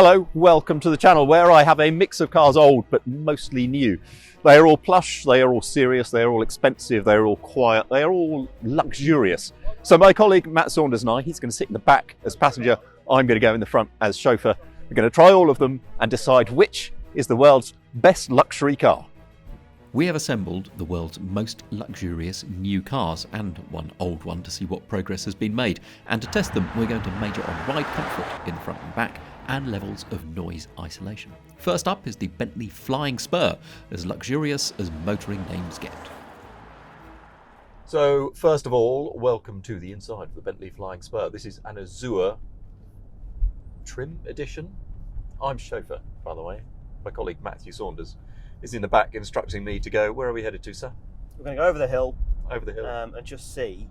Hello, welcome to the channel where I have a mix of cars old but mostly new. They are all plush, they are all serious, they are all expensive, they are all quiet, they are all luxurious. So my colleague Matt Saunders and I, he's going to sit in the back as passenger, I'm going to go in the front as chauffeur. We're going to try all of them and decide which is the world's best luxury car. We have assembled the world's most luxurious new cars and one old one to see what progress has been made. And to test them, we're going to major on ride comfort in the front and back and levels of noise isolation. First up is the Bentley Flying Spur, as luxurious as motoring names get. So first of all, welcome to the inside of the Bentley Flying Spur. This is an Azure trim edition. I'm chauffeur, by the way. My colleague Matthew Saunders is in the back instructing me to go. Where are we headed to, sir? We're going to go over the hill. Over the hill. And just see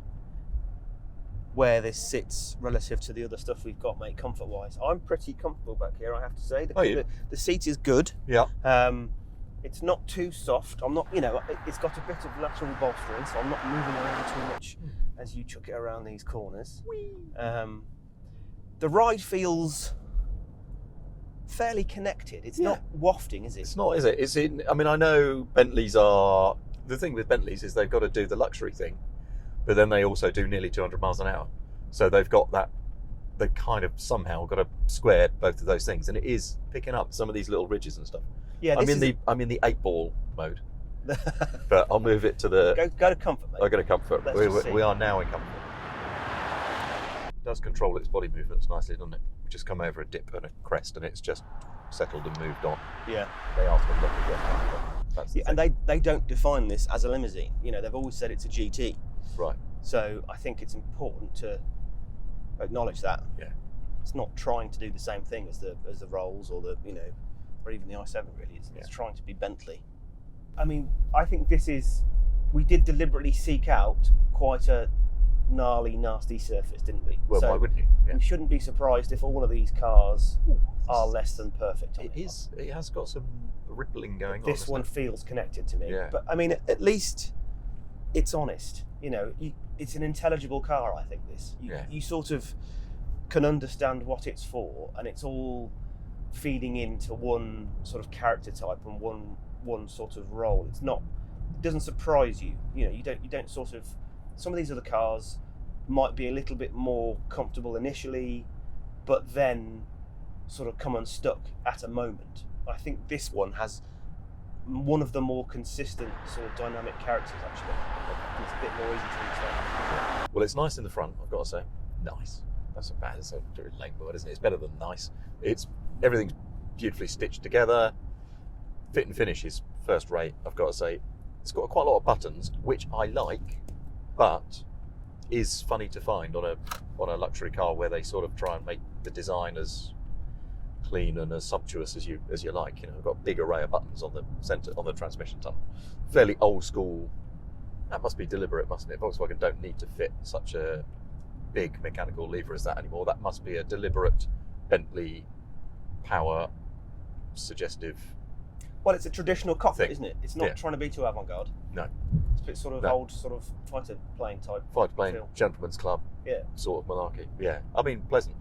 where this sits relative to the other stuff we've got, mate, comfort-wise. I'm pretty comfortable back here, I have to say. The seat is good. Yeah. It's not too soft. I'm not, it's got a bit of lateral bolstering, so I'm not moving around too much as you chuck it around these corners. The ride feels fairly connected. It's not wafting, is it? It's not, is it? It's in. I mean, I know Bentleys are. The thing with Bentleys is they've got to do the luxury thing, but then they also do nearly 200 miles an hour. So they've got that. They kind of somehow got to square both of those things, and it is picking up some of these little ridges and stuff. Yeah, I'm in the 8-ball mode, but I'll move it to the. Go to comfort, mate. I'll go to comfort. Let's We are now in comfort. It does control its body movements nicely, doesn't it? We just come over a dip and a crest, and it's just settled and moved on. Yeah. They ask them look again. That's the and they don't define this as a limousine. They've always said it's a GT. Right. So I think it's important to acknowledge that. Yeah. It's not trying to do the same thing as the Rolls or or even the i7 really. It's trying to be Bentley. I mean, I think we did deliberately seek out quite a gnarly, nasty surface, didn't we? Well, why wouldn't you? Yeah. We shouldn't be surprised if all of these cars are less than perfect. It is. It has got some rippling going on. This one feels connected to me. Yeah. But I mean, at least it's honest. It's an intelligible car. I think this. You sort of can understand what it's for, and it's all feeding into one sort of character type and one sort of role. It doesn't surprise you. You don't sort of. Some of these other cars might be a little bit more comfortable initially, but then sort of come unstuck at a moment. I think this one has one of the more consistent sort of dynamic characters, actually. It's a bit more easy to understand. Well, it's nice in the front, I've got to say. Nice. That's not bad. It's a very lame word, isn't it? It's better than nice. Everything's beautifully stitched together. Fit and finish is first rate, I've got to say. It's got quite a lot of buttons, which I like, but is funny to find on a luxury car where they sort of try and make the design as clean and as sumptuous as you like. I've got a big array of buttons on the transmission tunnel. Fairly old school. That must be deliberate, mustn't it? Volkswagen don't need to fit such a big mechanical lever as that anymore. That must be a deliberate Bentley power suggestive. Well, it's a traditional cockpit, thing. Isn't it? It's not trying to be too avant-garde. No. It's a bit sort of old, sort of fighter plane type. Fighter plane, feel. gentleman's club. Yeah. Sort of monarchy. Yeah. I mean, pleasant.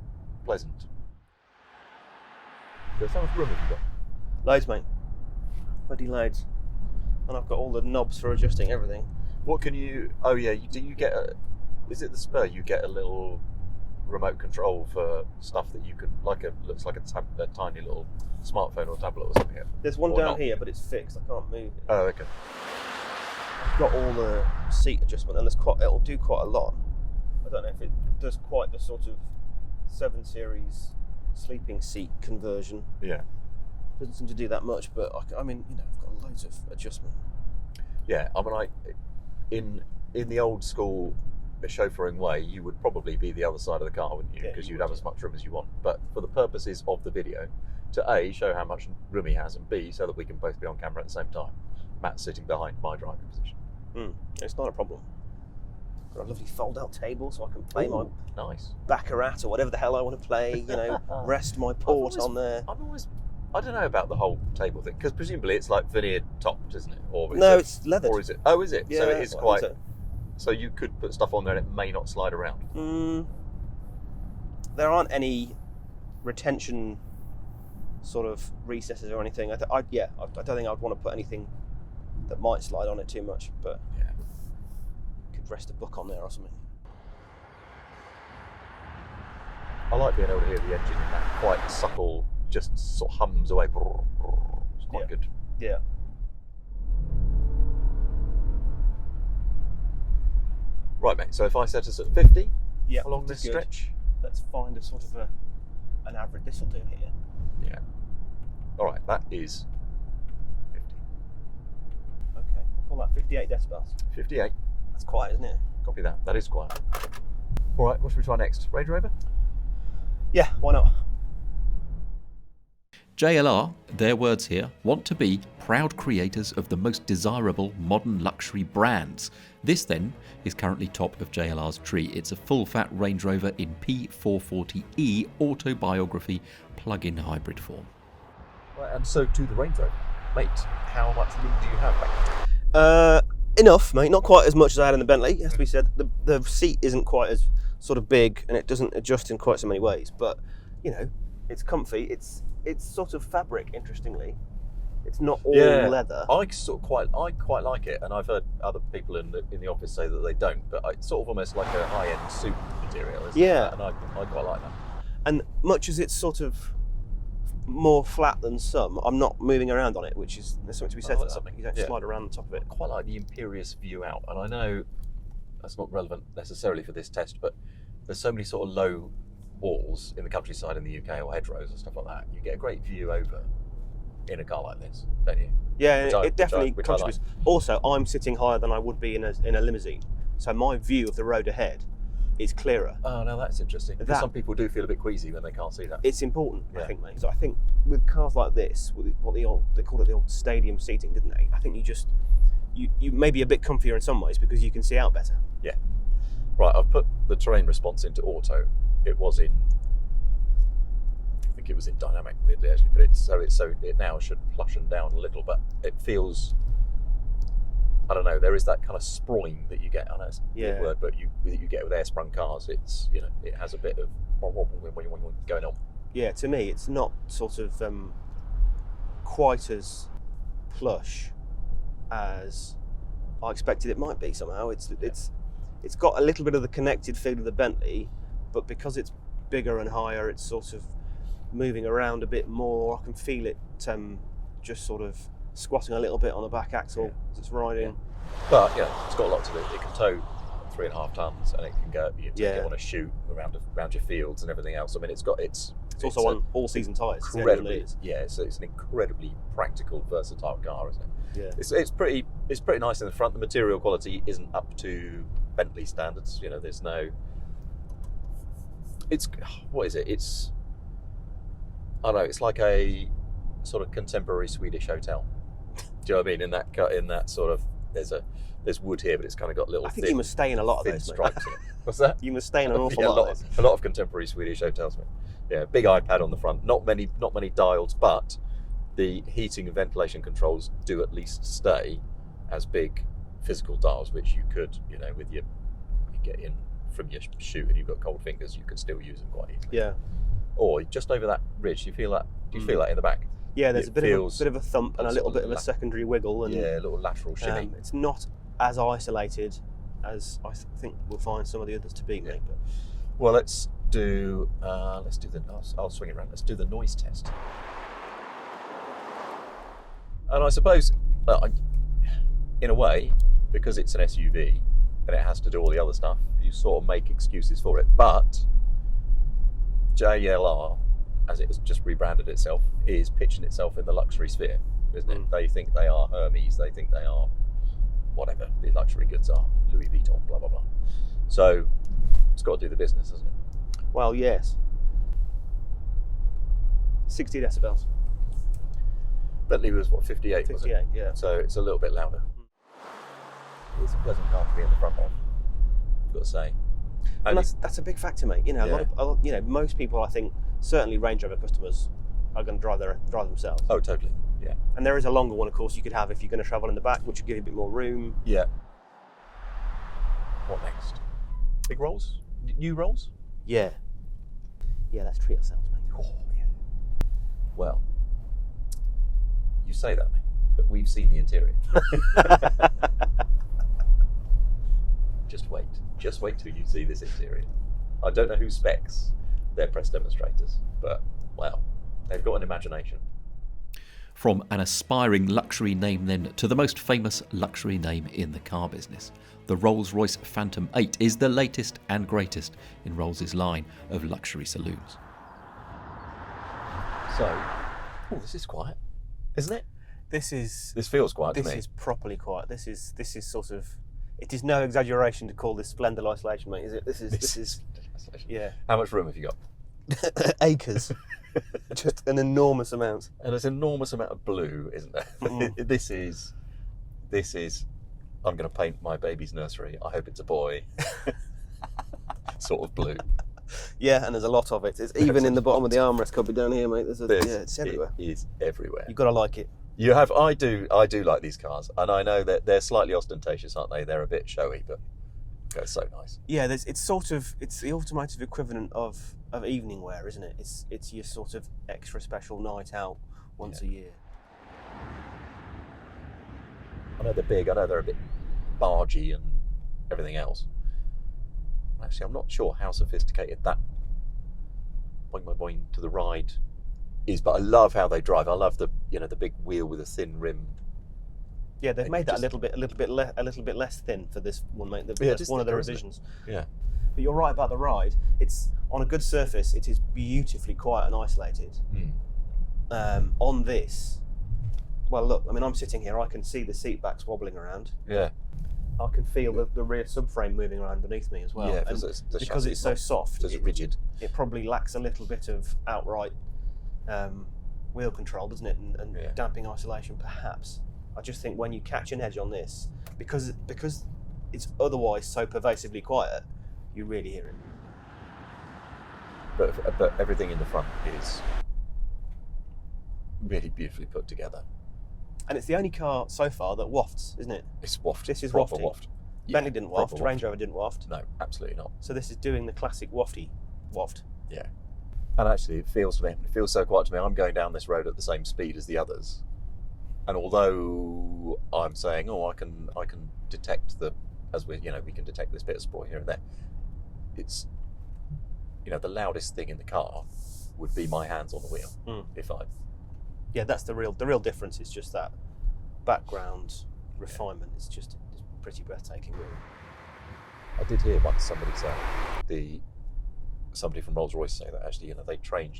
There's how much room have you got? Loads, mate. Bloody loads. And I've got all the knobs for adjusting everything. What can you? Oh yeah. Do you get is it the Spur? You get a little remote control for stuff that you can looks like a tiny little smartphone or tablet or something. There's one down here, but it's fixed. I can't move it. Oh, okay. I've got all the seat adjustment, and it'll do quite a lot. I don't know if it does quite the sort of 7 Series sleeping seat conversion. Yeah. Doesn't seem to do that much, but I mean, I've got loads of adjustment. Yeah, I mean, in the old school chauffeuring way, you would probably be the other side of the car, wouldn't you? Because you'd have as much room as you want. But for the purposes of the video, to A, show how much room he has, and B, so that we can both be on camera at the same time. Matt's sitting behind my driving position. It's not a problem. Got a lovely fold-out table so I can play my nice baccarat or whatever the hell I want to play. Rest my port on there. I don't know about the whole table thing, because presumably it's like veneered topped, isn't it? It's leather. Or is it? Oh, is it? Yeah, so it is quite. So. So you could put stuff on there and it may not slide around. There aren't any retention sort of recesses or anything. I don't think I'd want to put anything that might slide on it too much, but Yeah. could rest a book on there or something. I like being able to hear the engine in that quite subtle, just sort of hums away. It's quite good. Yeah. Right, mate. So if I set us at 50 along this good. stretch. Let's find a sort of an average. This will do here. Yeah. All right, that is 50. Okay, we'll call that 58 decibels. 58. That's quiet, isn't it? Copy that. That is quiet. All right, what should we try next? Range Rover? Yeah, why not? JLR, their words here, want to be proud creators of the most desirable modern luxury brands. This then is currently top of JLR's tree. It's a full-fat Range Rover in P440e autobiography plug-in hybrid form. Right, and so to the Range Rover. Mate, how much room do you have back? Enough, mate. Not quite as much as I had in the Bentley, it has to be said. The seat isn't quite as sort of big, and it doesn't adjust in quite so many ways, but, you know, it's comfy. It's sort of fabric, interestingly. It's not all leather. I quite like it, and I've heard other people in the office say that they don't. But it's sort of almost like a high-end suit material, isn't it? And I quite like that. And much as it's sort of more flat than some, I'm not moving around on it, which is there's something to be said for that. You don't slide around on top of it. I quite like the Imperious view out, and I know that's not relevant necessarily for this test, but there's so many sort of low walls in the countryside in the UK or hedgerows and stuff like that. You get a great view over in a car like this, don't you? Yeah, it definitely contributes. Also, I'm sitting higher than I would be in a limousine, so my view of the road ahead is clearer. Oh, now that's interesting. Because some people do feel a bit queasy when they can't see that. It's important, I think, mate. So I think with cars like this, with they called it the old stadium seating, didn't they? I think you may be a bit comfier in some ways because you can see out better. Yeah. Right, I've put the terrain response into auto. It was in, I think it was in dynamic, weirdly actually, but it now should plushen down a little, but it feels, I don't know, there is that kind of sproing that you get. I know it's a big word, but you get with air-sprung cars. It's, you know, it has a bit of going on. Yeah, to me, it's not sort of quite as plush as I expected it might be. Somehow, it's got a little bit of the connected feel of the Bentley, but because it's bigger and higher, it's sort of moving around a bit more. I can feel it just sort of squatting a little bit on the back axle as it's riding. But it's got a lot to do. It can tow 3.5 tons, and it can go. You take it on a shoot around your fields and everything else. I mean, it's also on all-season tyres. So it's an incredibly practical, versatile car, isn't it? Yeah. It's pretty nice in the front. The material quality isn't up to Bentley standards. You know, there's no. What is it? It's, I don't know. It's like a sort of contemporary Swedish hotel. Do you know what I mean? In that sort of, there's wood here, but it's kind of got little. I think you must stay in a lot of those stripes in it. What's that? You must stay in an awful lot of those. A lot of contemporary Swedish hotels. Yeah, big iPad on the front. Not many dials, but the heating and ventilation controls do at least stay as big physical dials, which you could, you know, with you get in from your shoot and you've got cold fingers, you can still use them quite easily. Yeah. Or just over that ridge, do you feel that? Do you feel that in the back? Yeah, there's a bit of a thump and a little bit of a secondary wiggle, and a little lateral shimmy. It's not as isolated as I think we'll find some of the others to be, mate. But well, let's do the. I'll swing it around. Let's do the noise test. And I suppose, in a way, because it's an SUV and it has to do all the other stuff, you sort of make excuses for it. But JLR, as it has just rebranded itself, is pitching itself in the luxury sphere, isn't it? They think they are Hermes, they think they are whatever the luxury goods are, Louis Vuitton, blah, blah, blah. So it's got to do the business, hasn't it? Well, yes. 60 decibels. Bentley was, 58, was it? 58, yeah. So it's a little bit louder. It's a pleasant car to be in the front of, I've got to say. And that's a big factor, mate. You know, most people, I think, certainly Range Rover customers, are going to drive themselves. Oh, totally. Yeah. And there is a longer one, of course, you could have if you're going to travel in the back, which would give you a bit more room. Yeah. What next? Big Rolls? New Rolls? Yeah. Yeah, let's treat ourselves, mate. Oh, yeah. Well, You say that, mate, but we've seen the interior. Just wait till you see this interior. I don't know who specs their press demonstrators, but wow, they've got an imagination. From an aspiring luxury name then to the most famous luxury name in the car business. The Rolls-Royce Phantom 8 is the latest and greatest in Rolls' line of luxury saloons. So, this is quiet, isn't it? This feels quiet to me. This is properly quiet. This is sort of. It is no exaggeration to call this splendid isolation, mate. Is it? This is. Yeah. How much room have you got? Acres. Just an enormous amount. And there's an enormous amount of blue, isn't there? Mm. This is. I'm going to paint my baby's nursery. I hope it's a boy. Sort of blue. Yeah, and there's a lot of it. It's even in the bottom of the armrest cupboard down here, mate. It's everywhere. It is everywhere. You've got to like it. You have. I do like these cars, and I know that they're slightly ostentatious, aren't they? They're a bit showy, but they're so nice. Yeah, it's the automotive equivalent of evening wear, isn't it? It's your sort of extra special night out once a year. I know they're big. I know they're a bit bargy and everything else. Actually, I'm not sure how sophisticated that boing to the ride is, but I love how they drive. I love the big wheel with a thin rim. Yeah, they've made that a little bit less thin for this one, mate. That's one of the revisions. Yeah. But you're right about the ride. It's on a good surface. It is beautifully quiet and isolated. On this, well, look. I mean, I'm sitting here. I can see the seat backs wobbling around. Yeah. I can feel the rear subframe moving around beneath me as well. Yeah, because it's so soft, it's rigid. It probably lacks a little bit of outright wheel control, doesn't it? And damping isolation, perhaps. I just think when you catch an edge on this, because it's otherwise so pervasively quiet, you really hear it. But everything in the front is really beautifully put together. And it's the only car so far that wafts, isn't it? It's waft. This is proper wafty. waft. Bentley didn't waft. Range Rover didn't waft. No, absolutely not. So this is doing the classic wafty waft. Yeah. And actually, it feels so quiet to me. I'm going down this road at the same speed as the others, and although I'm saying, I can detect we can detect this bit of sprawl here and there. It's the loudest thing in the car would be my hands on the wheel if I. Yeah, that's the real difference. Is just that background refinement. It's pretty breathtaking, really. I did hear once somebody from Rolls-Royce say that actually, they train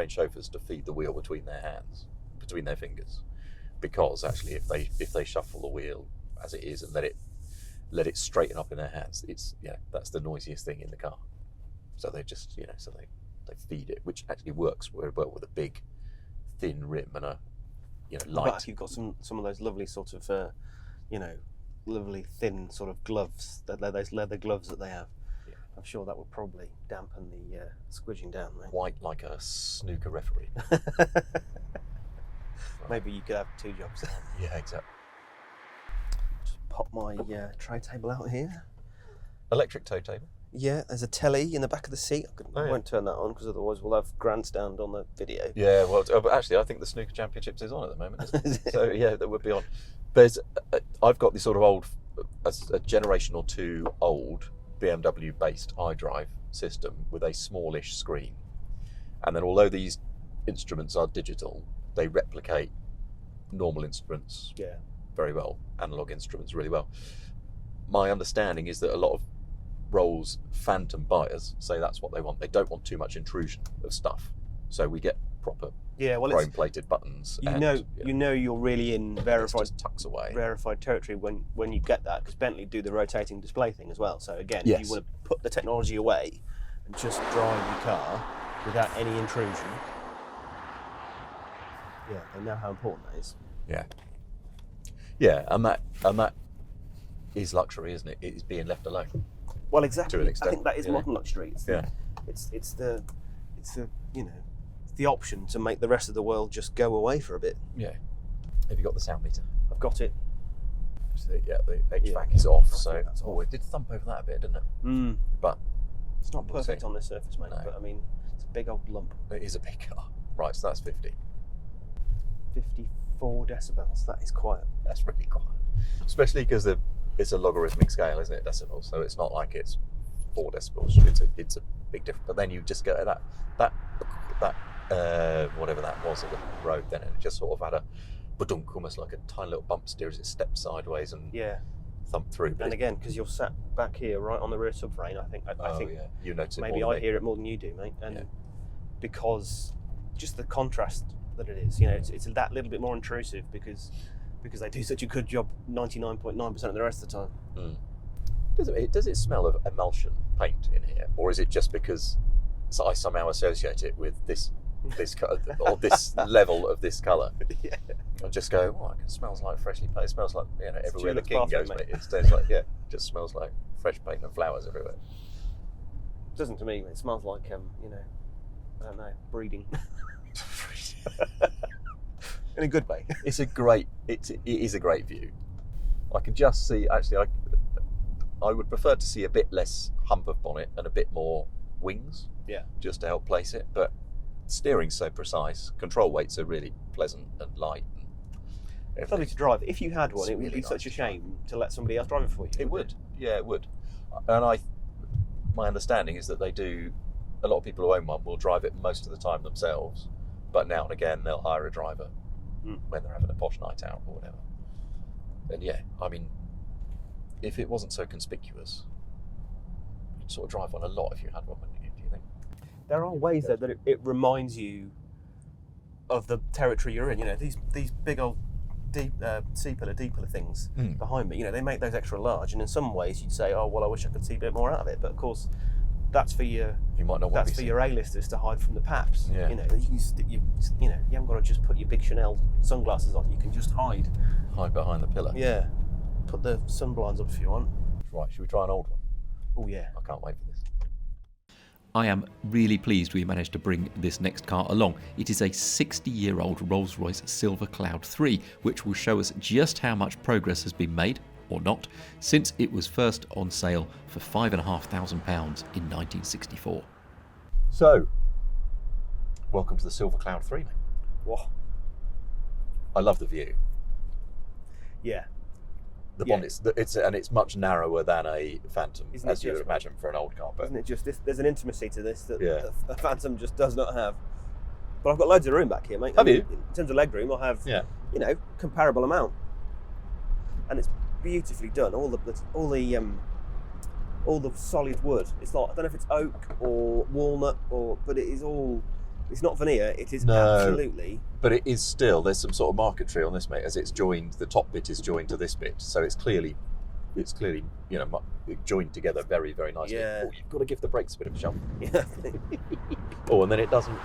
chauffeurs to feed the wheel between their fingers, because actually if they shuffle the wheel as it is and let it straighten up in their hands, that's the noisiest thing in the car. So they just they feed it, which actually works very well with a big thin rim and a light. But you've got some of those lovely sort of lovely thin sort of gloves, those leather gloves that they have. Yeah. I'm sure that would probably dampen the squidging down, mate. White like a snooker referee. Maybe you could have two jobs there. Yeah, exactly. Just pop my tray table out here. Electric tow table. Yeah, there's a telly in the back of the seat. I won't turn that on because otherwise we'll have grandstand on the video. Yeah, well, but actually, I think the snooker championships is on at the moment, isn't it? So yeah, that would be on. I've got this sort of old, a generation or two old BMW-based iDrive system with a smallish screen, and then although these instruments are digital, they replicate normal instruments very well, analog instruments really well. My understanding is that a lot of Rolls Phantom buyers say that's what they want. They don't want too much intrusion of stuff, so we get proper chrome-plated buttons. You're really in verified tucks away verified territory when you get that, because Bentley do the rotating display thing as well. So again, if you want to put the technology away and just drive your car without any intrusion, they know how important that is. And that is luxury, isn't it? It is being left alone. Well, exactly. To an extent, I think that is modern luxury. It's the option to make the rest of the world just go away for a bit. Yeah. Have you got the sound meter? I've got it. The HVAC is off, so it did thump over that a bit, didn't it? But it's not perfect on this surface, mate. No. But I mean, it's a big old lump. It is a big car. Right, so that's 50. 4 decibels. That is quiet. That's really quiet. Especially because it's a logarithmic scale, isn't it? Decibels. So it's not like it's 4 decibels. It's a big difference. But then you just get that whatever that was at the road then, and it just sort of had a badunk, almost like a tiny little bump steer as it stepped sideways and thumped through. But and again, because you're sat back here right on the rear subframe, I think you notice it maybe more I than hear it more than you do, mate. And because just the contrast that it is, you know, it's that little bit more intrusive because they do such a good job 99.9% of the rest of the time. Does it smell of emulsion paint in here, or is it just because I somehow associate it with this colour or this level of this colour? I just go, it smells like freshly painted. It smells like, you know, everywhere the king goes, mate. It tastes like, it just smells like fresh paint and flowers everywhere. It doesn't to me. It smells like, you know, I don't know, breeding. In a good way. It is a great view. I can just see, actually, I would prefer to see a bit less hump of bonnet and a bit more wings, just to help place it. But steering's so precise, control weights are really pleasant and light. It's lovely to drive. If you had one, it would be such a shame to let somebody else drive it for you. It would, it would. And my understanding is that they do. A lot of people who own one will drive it most of the time themselves, but now and again they'll hire a driver when they're having a posh night out or whatever. And I mean, if it wasn't so conspicuous, you'd sort of drive one a lot if you had one, wouldn't you? Do you think? There are ways though that it reminds you of the territory you're in. You know, these big old C-pillar, D-pillar things behind me. You know, they make those extra large, and in some ways you'd say, oh well, I wish I could see a bit more out of it. But of course, that's for your your A-listers to hide from the paps. Yeah. You know, you haven't got to just put your big Chanel sunglasses on. You can just hide behind the pillar. Yeah, put the sun blinds up if you want. Right, should we try an old one? Oh yeah, I can't wait for this. I am really pleased we managed to bring this next car along. It is a 60-year-old Rolls-Royce Silver Cloud 3, which will show us just how much progress has been made, or not, since it was first on sale for £5,500 in 1964. So, welcome to the Silver Cloud 3, mate. What? I love the view. Yeah. The bonnet's it's much narrower than a Phantom, as you would imagine for an old car. But isn't it just this? There's an intimacy to this that a Phantom just does not have. But I've got loads of room back here, mate. Have you? In terms of leg room, I have comparable amount, and it's beautifully done. All the solid wood. It's like, I don't know if it's oak or walnut but it is all. It's not veneer. It is absolutely. But it is still. There's some sort of marquetry on this, mate. As it's joined, the top bit is joined to this bit, so it's clearly, joined together very, very nicely. Yeah. Oh, you've got to give the brakes a bit of a shove. Yeah. And then it doesn't.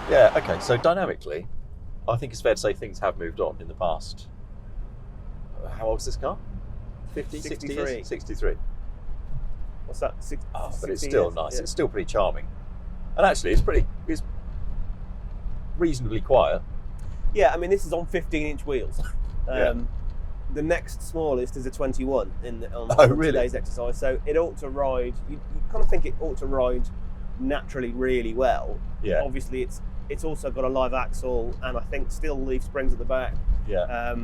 Yeah. Okay. So dynamically, I think it's fair to say things have moved on in the past. How old is this car? 50, 60 years? 63. What's that? But it's still nice. Yeah. It's still pretty charming. And actually, it's reasonably quiet. Yeah, I mean, this is on 15-inch wheels. The next smallest is a 21 on today's exercise. So it ought to ride. You kind of think it ought to ride naturally really well. Yeah. Obviously, it's also got a live axle, and I think still leaf springs at the back. Yeah.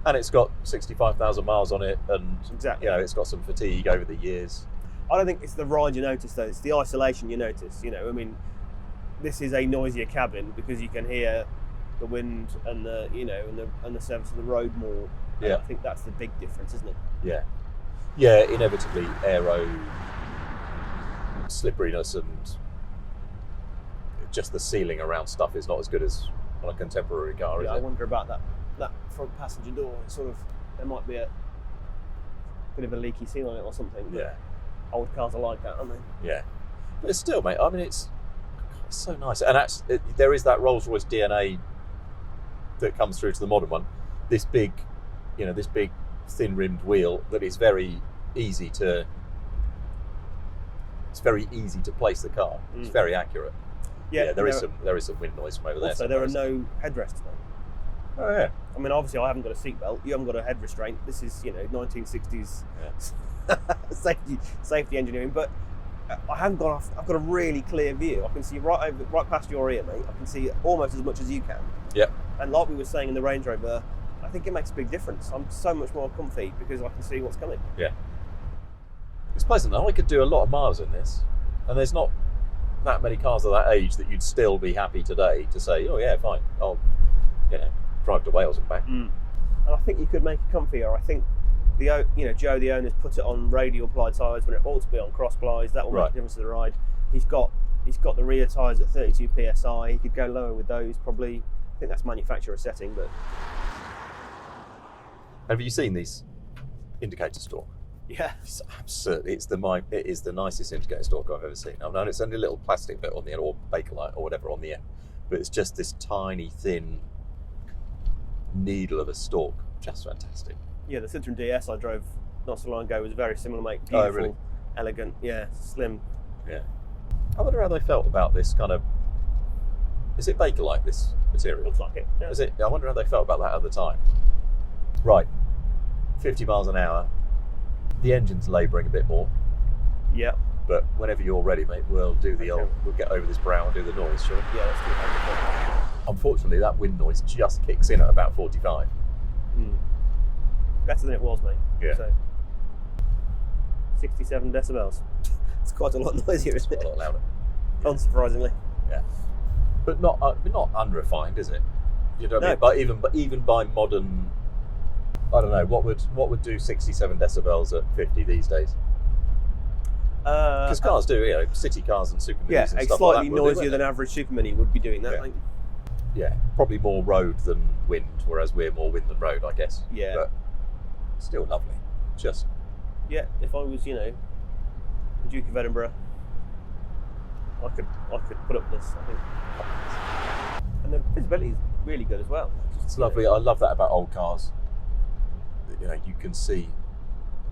And it's got 65,000 miles on it, and it's got some fatigue over the years. I don't think it's the ride you notice though. It's the isolation you notice. You know, I mean, this is a noisier cabin because you can hear the wind and the surface of the road more. Yeah. And I think that's the big difference, isn't it? Yeah. Yeah. Inevitably, aero slipperiness and just the sealing around stuff is not as good as on a contemporary car. Yeah, I wonder about that front passenger door. It's sort of, there might be a bit of a leaky seal on it or something. Yeah. Old cars are like that, aren't they? Yeah. But it's still, mate, I mean, it's so nice. And there is that Rolls-Royce DNA that comes through to the modern one. This big thin-rimmed wheel that is very easy to place the car. It's very accurate. Yeah, there is some wind noise from over there. Also, there are no headrests though. Oh yeah. I mean, obviously, I haven't got a seatbelt. You haven't got a head restraint. This is 1960s safety engineering. But I haven't gone off. I've got a really clear view. I can see right past your ear, mate. I can see almost as much as you can. Yep. And like we were saying in the Range Rover, I think it makes a big difference. I'm so much more comfy because I can see what's coming. Yeah. It's pleasant though. I could do a lot of miles in this, and there's not that many cars of that age that you'd still be happy today to say, oh yeah, fine, I'll, drive to Wales and back. And I think you could make it comfier. I think Joe, the owner's put it on radial ply tyres when it ought to be on cross plies. That will make a difference to the ride. He's got the rear tyres at 32 psi. He could go lower with those probably. I think that's manufacturer setting, but. Have you seen these indicator stalk? Yeah. It's absurd. It is the nicest indicator stalk I've ever seen. I know it's only a little plastic bit on the end, or Bakelite or whatever on the end, but it's just this tiny, thin needle of a stalk. Just fantastic. Yeah, the Citroen DS I drove not so long ago was very similar, mate. Beautiful, really? Elegant, yeah, slim. Yeah. I wonder how they felt about this kind of. Is it Bakelite, this material? Looks like it. Yeah. Is it? I wonder how they felt about that at the time. Right, 50 miles an hour. The engine's labouring a bit more. Yeah. But whenever you're ready, mate, we'll do the old. We'll get over this brow and do the noise, shall we? Yeah, let's do that. Unfortunately, that wind noise just kicks in at about 45. Better than it was, mate. Yeah. So, 67 decibels. It's quite a lot noisier, isn't it? A lot louder. Unsurprisingly. Yeah. But not unrefined, is it? You know what I No. mean? But even by modern, I don't know, what would do 67 decibels at 50 these days? Because cars do, city cars and super minis Yeah, and stuff slightly like that, noisier than average super mini would be doing that. Yeah. Like, yeah, probably more road than wind, whereas we're more wind than road, I guess. Yeah. But still lovely. Just yeah, if I was, the Duke of Edinburgh, I could put up this, I think. And the visibility is really good as well. it's lovely. I love that about old cars. You can see.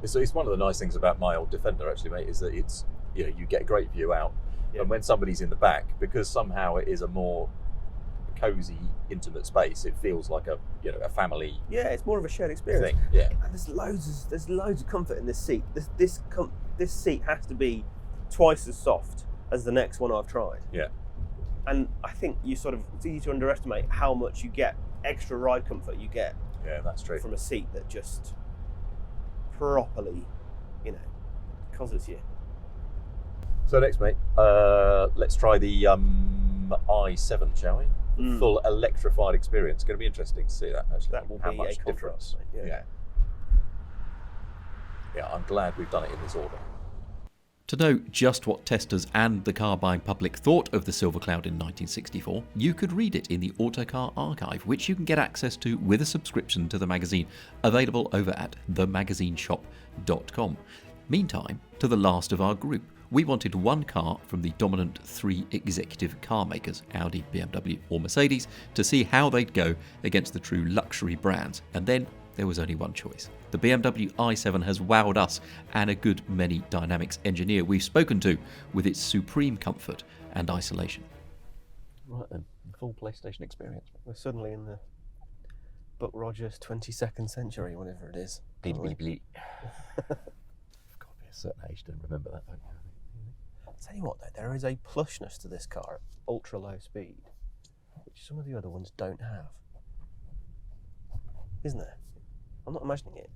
It's one of the nice things about my old Defender, actually, mate, is that it's you get a great view out, and when somebody's in the back, because somehow it is a more cozy, intimate space, it feels like a family. Yeah, it's more of a shared experience. Thing. Yeah, and there's loads of comfort in this seat. This seat has to be twice as soft as the next one I've tried. Yeah, and I think it's easy to underestimate how much you get extra ride comfort you get. Yeah, that's true. From a seat that just properly, causes you. So next, mate, let's try the i7, shall we? Full electrified experience. It's going to be interesting to see that, actually. That will how be much a difference. Yeah. Yeah, I'm glad we've done it in this order. To know just what testers and the car buying public thought of the Silver Cloud in 1964, you could read it in the Autocar archive, which you can get access to with a subscription to the magazine, available over at themagazineshop.com. Meantime, to the last of our group. We wanted one car from the dominant three executive car makers, Audi, BMW or Mercedes, to see how they'd go against the true luxury brands, and then there was only one choice. The BMW i7 has wowed us and a good many Dynamics engineer we've spoken to with its supreme comfort and isolation. Right then, full PlayStation experience. We're suddenly in the Buck Rogers 22nd century, whatever it is. Bleep, bleep, bleep. I've got to be a certain age to remember that, don't you? I'll tell you what though, there is a plushness to this car at ultra low speed, which some of the other ones don't have. Isn't there? I'm not imagining it.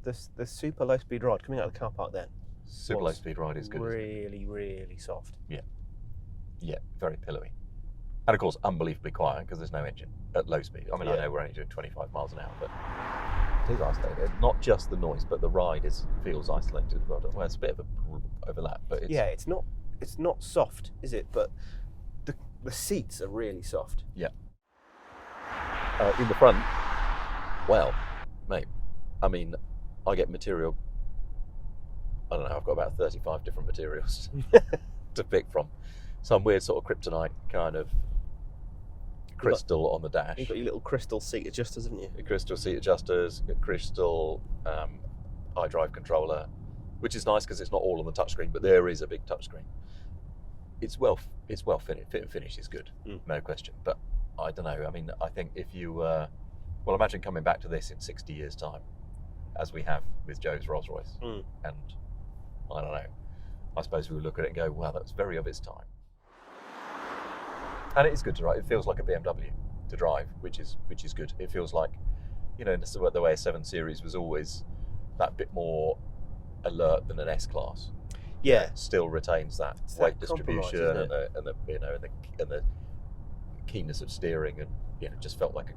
The super low speed ride coming out of the car park then. Super low speed ride is good. Really, really soft. Yeah. Yeah, very pillowy. And of course, unbelievably quiet because there's no engine at low speed. I mean, I know we're only doing 25 miles an hour, but it is isolated. Not just the noise, but the ride feels isolated as well. Well, it's a bit of an overlap, but it's not soft, is it? But the seats are really soft. Yeah. In the front, well, mate, I mean, I get material. I don't know. I've got about 35 different materials to pick from. Some weird sort of kryptonite kind of crystal on the dash. You've got your little crystal seat adjusters, haven't you? Crystal seat adjusters, crystal iDrive controller, which is nice because it's not all on the touchscreen, but there is a big touchscreen. It's well finished. Fit and finish is good, no question. But I don't know. I mean, I think if you imagine coming back to this in 60 years' time, as we have with Joe's Rolls-Royce, and I don't know, I suppose we would look at it and go, wow, that's very of its time. And it is good to drive. It feels like a BMW to drive, which is good. It feels like, you know, this is the way a 7 Series was always that bit more alert than an S-Class. Yeah, It still retains that weight distribution compromise, and the you know and the keenness of steering, and you know, just felt like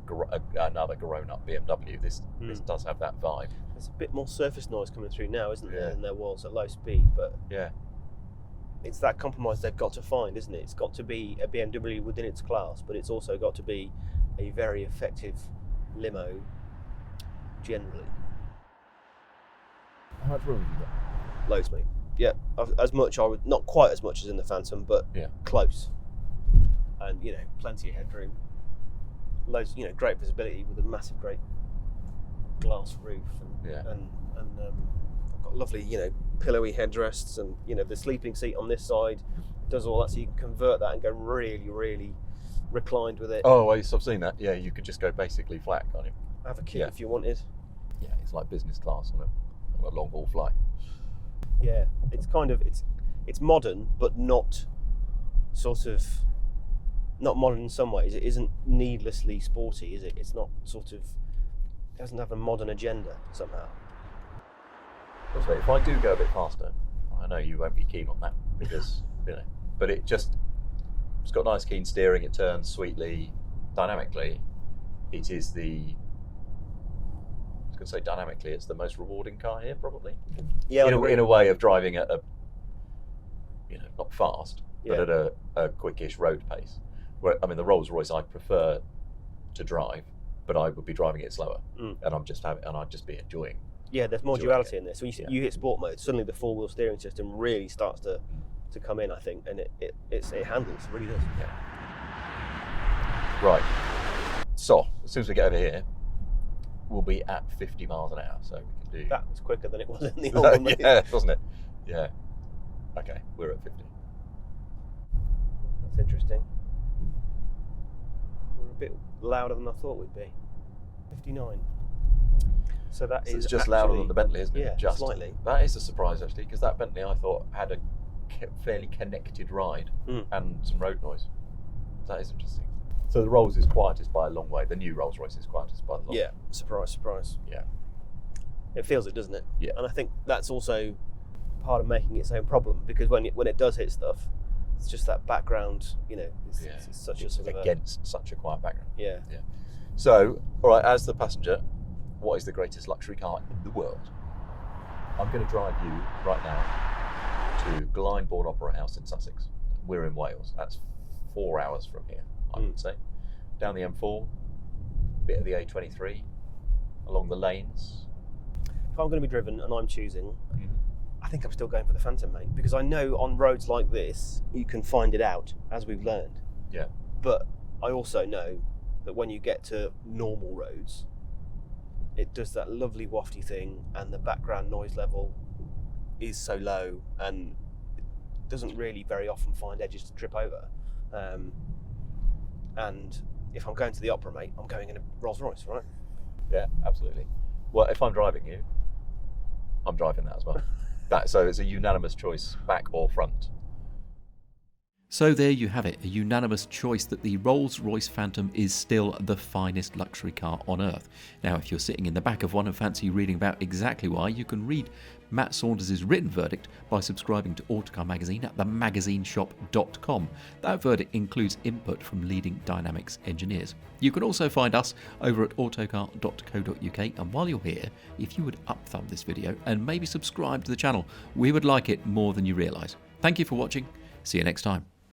another grown-up BMW. This does have that vibe. There's a bit more surface noise coming through now, isn't there, Yeah. than there was at low speed, but Yeah, it's that compromise they've got to find, isn't it? It's got to be a BMW within its class, but it's also got to be a very effective limo generally. how much room have you got? Loads, mate. Yeah, as much, I would, not quite as much as in the Phantom, but Yeah. close. And, you know, plenty of headroom. Loads, you know, great visibility with a massive, great glass roof. And, Yeah. and I've got lovely, you know, pillowy headrests, and, you know, the sleeping seat on this side does all that, so you can convert that and go really, really reclined with it. Oh, I've seen that. Yeah, you could just go basically flat, can't you? Have a kit Yeah. if you wanted. Yeah, it's like business class on a long haul flight. Yeah, it's kind of it's modern, but not sort of not modern in some ways. It isn't needlessly sporty, is it? It's not sort of, it doesn't have a modern agenda somehow. So if I do go a bit faster, I know you won't be keen on that because you know, but it's got nice keen steering. It turns sweetly, dynamically. It is I was going to say dynamically, it's the most rewarding car here, probably. Yeah, in a way of driving at a, you know, not fast, Yeah. but at a quickish road pace. Where I mean, the Rolls-Royce I prefer to drive, but I would be driving it slower, and I'd just be enjoying. Yeah, there's more enjoying duality it. in this. When Yeah. you hit sport mode, suddenly the four-wheel steering system really starts to come in, I think, and it handles, it really does. Right. So as soon as we get over here, we'll be at 50 miles an hour, so we can do. That was quicker than it was in the old one. Yeah, wasn't it? Yeah. Okay, we're at 50. That's interesting. We're a bit louder than I thought we'd be. 59. So that So is it's just louder actually- than the Bentley, isn't it? Yeah, Just slightly. That is a surprise actually, because that Bentley I thought had a fairly connected ride and some road noise. That is interesting. So the Rolls is quietest by a long way. The new Rolls-Royce is quietest by a long way. Yeah, surprise, surprise. Yeah. It feels it, doesn't it? Yeah. And I think that's also part of making its own problem, because when it does hit stuff, it's just that background, you know, it's such a sort of against such a quiet background. Yeah. So, all right, as the passenger, what is the greatest luxury car in the world? I'm going to drive you right now to Glyndebourne Opera House in Sussex. We're in Wales. That's 4 hours from here, I would say. Down the M4, bit of the A23, along the lanes. If I'm going to be driven and I'm choosing, I think I'm still going for the Phantom, mate, because I know on roads like this you can find it out, as we've learned. Yeah. But I also know that when you get to normal roads, it does that lovely wafty thing, and the background noise level is so low, and it doesn't really very often find edges to trip over. And if I'm going to the opera, mate, I'm going in a Rolls-Royce, right? Yeah, absolutely. Well, if I'm driving you, I'm driving that as well. So it's a unanimous choice, back or front. So there you have it, a unanimous choice that the Rolls-Royce Phantom is still the finest luxury car on earth. Now, if you're sitting in the back of one and fancy reading about exactly why, you can read Matt Saunders' written verdict by subscribing to Autocar magazine at themagazineshop.com. That verdict includes input from leading dynamics engineers. You can also find us over at autocar.co.uk, and while you're here, if you would up-thumb this video and maybe subscribe to the channel, we would like it more than you realise. Thank you for watching. See you next time.